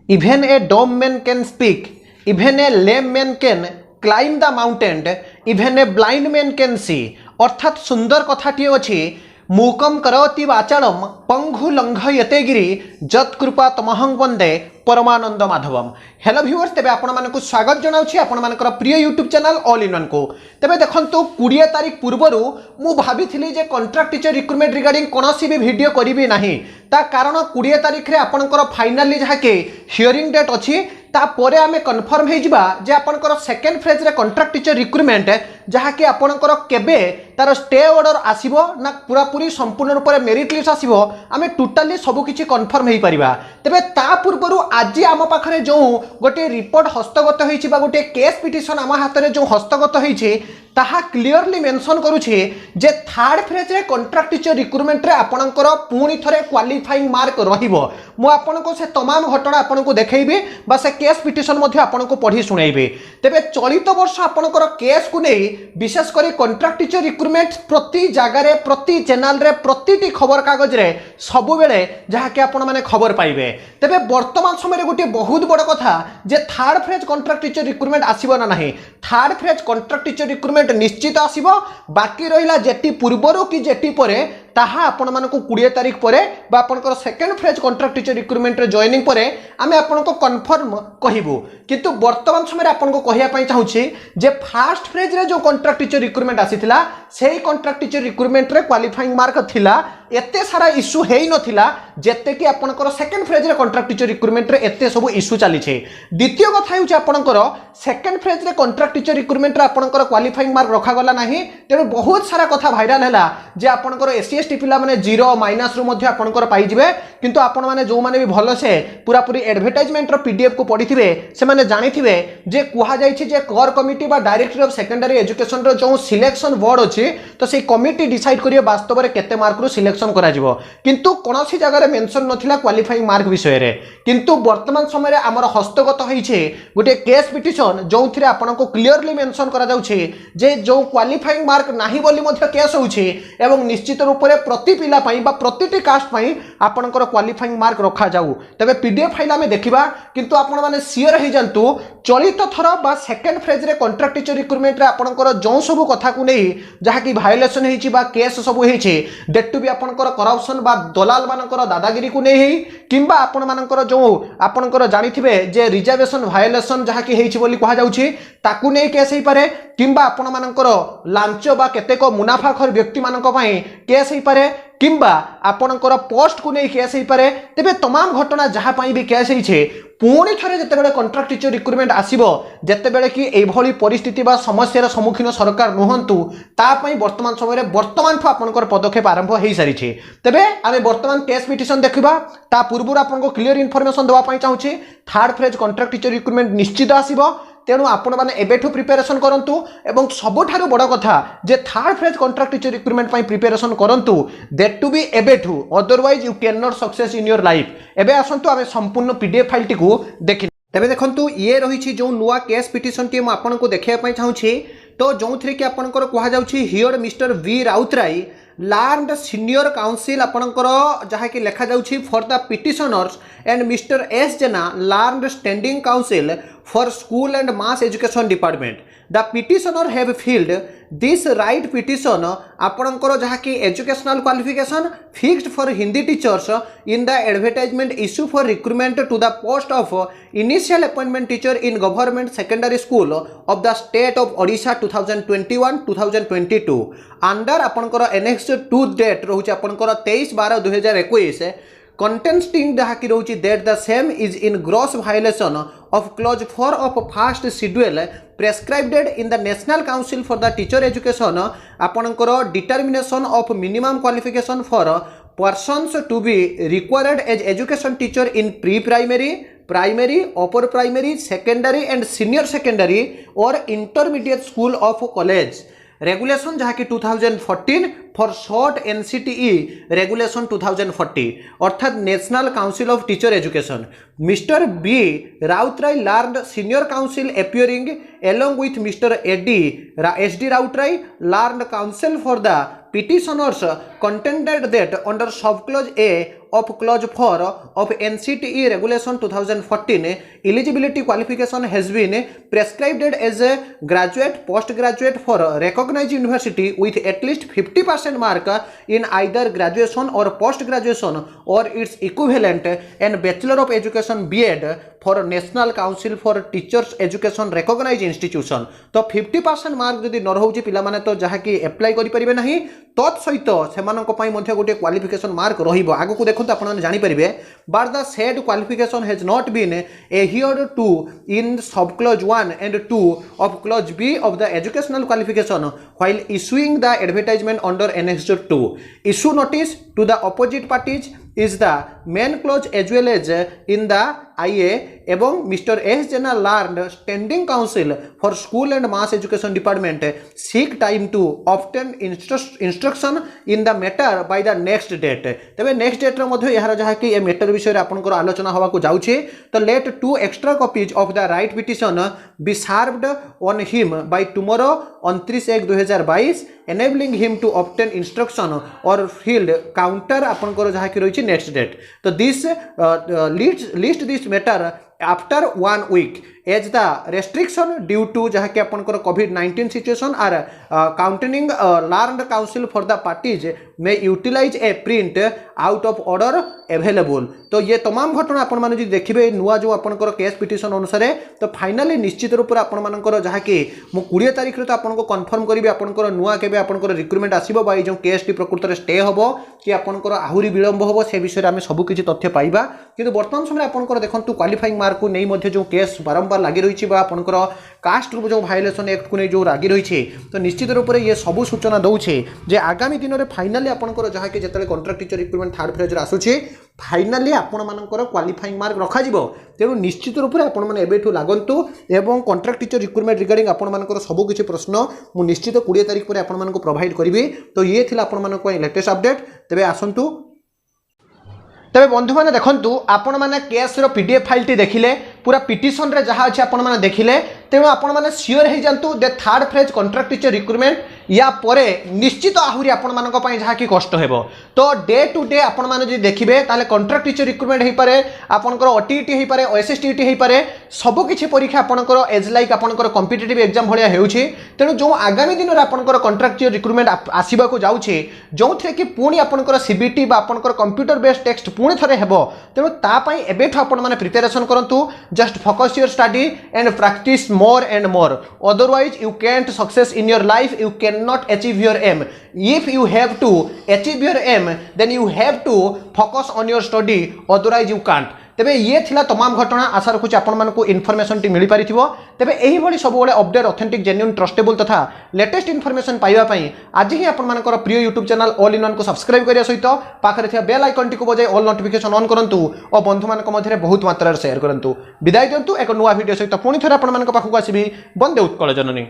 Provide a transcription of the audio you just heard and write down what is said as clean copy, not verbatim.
Even a dumb man can speak. Even a lame man can climb the mountain. Even a blind man can see. अर्थात सुंदर कथाटी अच्छी मूकम करोति वाचालम पंगु लंघयते गिरी जत्कृपा तमहं वंदे परमानंद माधवम। Hello viewers, तेबे आपण मानकु स्वागत जनाउछि आपण मानकर प्रिय YouTube channel all in one को। तेबे देखंतु 20 तारिख पूर्वरु मु भाबिथिली जे कॉन्ट्रैक्ट टीचर रिक्रुटमेंट रिगार्डिंग कोनोसी भी वीडियो करिबी नाही, ता कारण 20 तारिख रे आपनकर फाइनली जहाके हियरिंग डेट अछि तापर आम कन्फर्म हो आपंकर सेकेंड फेज रे कॉन्ट्रैक्ट टीचर रिक्रुटमेंट जहाँकि आपंकर केबे तार स्टे ऑर्डर आसीबो ना पूरा पूरी संपूर्ण रूप से मेरिट लिस्ट आसीबो आम टोटाली सबकिछि कन्फर्म हो पारिबा। तेबे ता पूर्वरु आज आम पाखरे जो गोटे रिपोर्ट हस्तगत होइछि बा गोटे केस पिटिशन आम हाथ में जो हस्तगत होइछि ताहा क्लियरली मेंशन करूछि जे थर्ड फेज रे कॉन्ट्रैक्ट टीचर रिक्रुटमेंट रे आपणकर पुणी थरे क्वालिफाइंग मार्क रहिबो। मु आपनको से तमाम घटना आपनको देखैबी बा से केस पिटिशन मध्ये आपनको पढ़ी सुनाइबे। तेबे चलित वर्ष आपणकर केस को नहीं विशेष करी कॉन्ट्रैक्ट टीचर रिक्रुटमेंट प्रति जगार प्रति चैनल रे प्रति खबर कागज रे सबु बेले जहाँकि आपण माने खबर पाइबे। तेबे वर्तमान समय रे गोटे बहुत बड़ कथा जे third phase contract teacher recruitment आसीबो ना नहीं। Third phase contract teacher recruitment निश्चित आसीबो, बाकी रहिला जेटी पूर्वरु कि जेटी परे ताहा आपण मानकु 20 तारिख परे बा आपनकर second phase contract teacher recruitment रे जॉइनिंग परे आमे आपनको कन्फर्म कहिबो। किंतु वर्तमान समय आपनको कहिया पई चाहूछि जे फर्स्ट फेज रे जो कॉन्ट्रैक्ट टीचर रिक्रुटमेंट आसीथिला सेही कॉन्ट्रैक्ट टीचर रिक्रुटमेंट रे क्वालिफाइंग मार्क थिला एते सारा इश्यू हेई नथिला जेते कि आपनकर सेकेंड फेज रे कॉन्ट्रैक्ट टीचर रिक्रुटमेंट रे एते सब इश्यू चली छे। द्वितीय कथा होछि आपनकर सेकेंड फेज रे कॉन्ट्रैक्ट टीचर रिक्रुटमेंट रे आपनकर क्वालिफाइंग मार्क रखा गला नाही, तेनु बहुत सारा कथा वायरल हैला जे आपनकर एससी पिला माने जीरो माइनस रु मध्ये आपनकर पाई जिवे। किंतु आपण माने जो माने भी भलो से पूरा पूरी एडवर्टाइजमेंट रो पीडीएफ को पढिथिबे से माने जानिथिबे जे कुहा जाईछि जे कोर कमिटी बा डायरेक्टर ऑफ सेकेंडरी एजुकेशन रो जो सिलेक्शन बोर्ड अछि तो से कमिटी डिसाइड करियो वास्तव रे केते मार्क रो सिलेक्शन करा जिवो। किंतु कोनोसी जगह रे मेंशन नथिला क्वालिफाइंग मार्क विषय रे। किंतु वर्तमान समय रे हमर हस्तगत होईछे गोटे केस पिटिशन जोंथिरे आपनको क्लियरली मेंशन करा जाउछे जे जो क्वालिफाइंग मार्क नाही बोली मध्ये केस होउछे एवं निश्चित रूप रे प्रति पिला पाई बा प्रतिटी कास्ट पाई आपनकर क्वालिफाइंग मार्क रखा जाऊ। तबे पीडीएफ फाइल आमे देखिबा, किंतु आपण माने शेयर हे जानतु चलित थर बा सेकेंड फेज रे कॉन्ट्रैक्ट टीचर रिक्रुटमेंट रे आपनकर जो सब कथा को नै जहा कि वायोलेशन हेछि बा केस सब हेछि डेट टू बी आपनकर करप्शन बा दलाल मानकर दादागिरी को नै हेइ किंबा आपण मानकर जो आपनकर जानिथिबे जे रिजर्वेशन वायोलेशन जहा कि हेछि बोली कहा जाउछि ताकू नै केस हेइ पारे किंबा आपण मानकर लांच बा केतेक मुनाफाखोर व्यक्ति मानक पई केस हेइ पारे किंबा आपणकर पोस्ट को नहीं केस हो पारे। तेबे तमाम घटना जहाँ भी केस होइछे पुणी थरे जेतेबेले कॉन्ट्रैक्ट टीचर रिक्रुटमेंट आसीबो जेतेबेले कि एभली परिस्थिति बा समस्यार सम्मुखीन सरकार नुहंतु ता पई वर्तमान समय रे वर्तमान ठो आपनकर पदक्षेप आरंभ हेइ सारिछे। तेबे आमे वर्तमान केस पिटिशन देखिबा ता पूर्व आपनको क्लियर इन्फॉर्मेशन देवा पई चाहूछि third phase contract teacher recruitment निश्चित आसीबो। तेणु आपण मैंने एबेठू प्रिपेरेसन करंतु एवं सबुठारु बड़ कथा जे third phase contract teacher recruitment पई प्रिपेरेसन करंतु दैट टू बी एबेठू, otherwise you can not success in your life. एबे आसंतु आमे संपूर्ण पीडीएफ फाइल टी को देखि। तेबे देखंतु ये रहिछि जो नुवा केस पिटिशन टी म आपनको देखिया पई चाहूछि तो जोंथरे कि आपनकर कहा जाउछि here mister V Routray learned senior counsel आपनकर जहा कि लिखा जाउछि for the petitioners and mister S Jena learned standing counsel for school and mass education department. The petitioner have filled this right petition आपनकर जहा कि educational qualification fixed for Hindi teachers in the advertisement issue for recruitment to the post of initial appointment teacher in government secondary school of the state of Odisha 2021-2022 under आपनकर annex 2 date रहुछि आपनकर 23/12/2021 contesting जहा कि रहुछि that the same is in gross violation of clause 4 of first schedule prescribed in the National Council for the Teacher Education आपनकर determination of minimum qualification for persons to be required as education teacher in pre-primary, primary, upper primary, secondary and senior secondary or intermediate school of college regulation जहाँ कि 2014 for short NCTE regulation 2040 अर्थात national council of teacher education. Mister B Routray learned senior counsel appearing along with Mr. SD Rautrai learned counsel for the petitioners contended that under subclause A of clause 4 of NCTE regulation 2014 eligibility qualification has been prescribed as a graduate postgraduate for recognized university with at least 50% mark in either graduation or post graduation or its equivalent and bachelor of education BEd for National Council for Teachers Education recognized institution। तो 50% mark जदि न रहुछि पिला माने तो जहाँकि apply करि परिबे नाही तत् सहित सेमानक पई मध्ये गोटे क्वालिफिकेशन मार्क रहिबो। आगु को देखंतु आपण जानि परिबे but the said qualification has not been adhered to in sub clause 1 and 2 of clause B of the educational qualification while issuing the advertisement under Annex 2। issue notice to the opposite parties is the main clause as well as in the IA एवं Mr. S. Jena learned standing counsel for school and mass education department seek time to obtain instruction in the matter by the next date। तबे next date रे मध्ये यार जहा कि a matter विषय रे आपनकर आलोचना हवा को जाउछे तो let 2 extra copies of the right petition be served on him by tomorrow 29/1/2022 enabling him to obtain instruction or field counter आपनकर जहा कि रहिछि next date। तो this list this matter after 1 week as the restriction due to जहाँ कि आपनकर COVID-19 situation are counting learned counsel for the parties may utilize a print out of order available। तो ये तमाम घटना आपण माने जे देखिबे नुआ जो आपनकर केस पिटिशन अनुसार तो फाइनली निश्चित रूप से आपण मानकर जहाँ कि मु 20 तारिख रे तो आपनको कन्फर्म करिवे आपनकर नुआ केबे आपनकर रिक्रुटमेंट आसीबो बा जो केस टी प्रकृत रे स्टे होबो कि आपनकर आहुरी विलंब होबो से विषय रे हम सब किछि तथ्य पाइबा। किंतु वर्तमान समय आपनकर देखंतु क्वालिफाइंग मार्क को नै मध्ये जो केस बारंबार लागि रहिछि बा आपनकर कास्ट ग्रुप जो वायलेशन एक्ट को नै जो लागि रहिछि तो निश्चित रूप से ये सब सूचना दउछे जे आगामी दिन रे फाइनली आपनकर जहाँ कि जेतले contract teacher recruitment third phase रे आसुछि फाइनली आपण मानकर क्वालिफाइंग मार्क रखा जिवो। तेणु निश्चित रूप से आपण माने एबेठु लागंतु एवं कॉन्ट्रैक्ट टीचर रिक्रुटमेंट रिगार्डिंग आपण मानकर सब किछि प्रश्न मु निश्चित 20 तारिख पर आपण मानक प्रोवाइड करबी। तो ये थिला आपण मानक लेटेस्ट अपडेट। तेबे आसंतु तेबे बंधु माने देखंतु आपण माने केस रो पीडीएफ फाइल टी देखिले पूरा पिटिशन रे जहाँ अच्छे आपण माने देखिले तेणु आपण माने सियोर हो जातु दे third phase contract teacher recruitment या परे निश्चित आहुरी आपण मानक पई जहाँ कि कष्ट हेबो। तो डे टू डे आपण माने जे देखिबे ताले कॉन्ट्रैक्ट टीचर रिक्रुटमेंट हेई पारे आपनकर ओटीईटी हेई पारे ओएसएसटीईटी हेई पारे सब किछि परीक्षा आपनकर एज लाइक आपनकर कॉम्पिटिटिव एग्जाम भलिया हेउछि। तेणु जो आगामी दिन रे आपनकर कॉन्ट्रैक्ट टीचर रिक्रुटमेंट आसीबा को जाउछि जोथरे कि पुणी आपनकर सीबीटी बा आपनकर कंप्यूटर बेस्ड टेक्स्ट पुणी थरे हेबो। तेणु ता पई एबेठु आपण माने प्रिपरेशन करंतु just focus your study and practice more and more otherwise you can't success in your life you cannot achieve your aim। if you have to achieve your aim then you have to focus on your study otherwise you can't। तेबे ये थिला तमाम घटना आशा रखुछि आपण मानकु information T मिली पारिथिबो। तेबे एही भली सब बेले अपडेट ऑथेंटिक जेन्युइन ट्रस्टेबल तथा लेटेस्ट इन्फॉर्मेशन पाइबा पई आज ही आपण मानकर प्रिय YouTube channel all in one को सब्सक्राइब करिया सहित पाखरे थिया बेल आइकन टी को बजाय ऑल नोटिफिकेशन ऑन करंतु और बंधु मानक मध्यरे बहुत मात्रा रे शेयर करंतु। विदाय दियंतु एक नुवा वीडियो सहित पुणी थरे आपण मानक पाखु आसीबी। वंदे उत्कल जननी।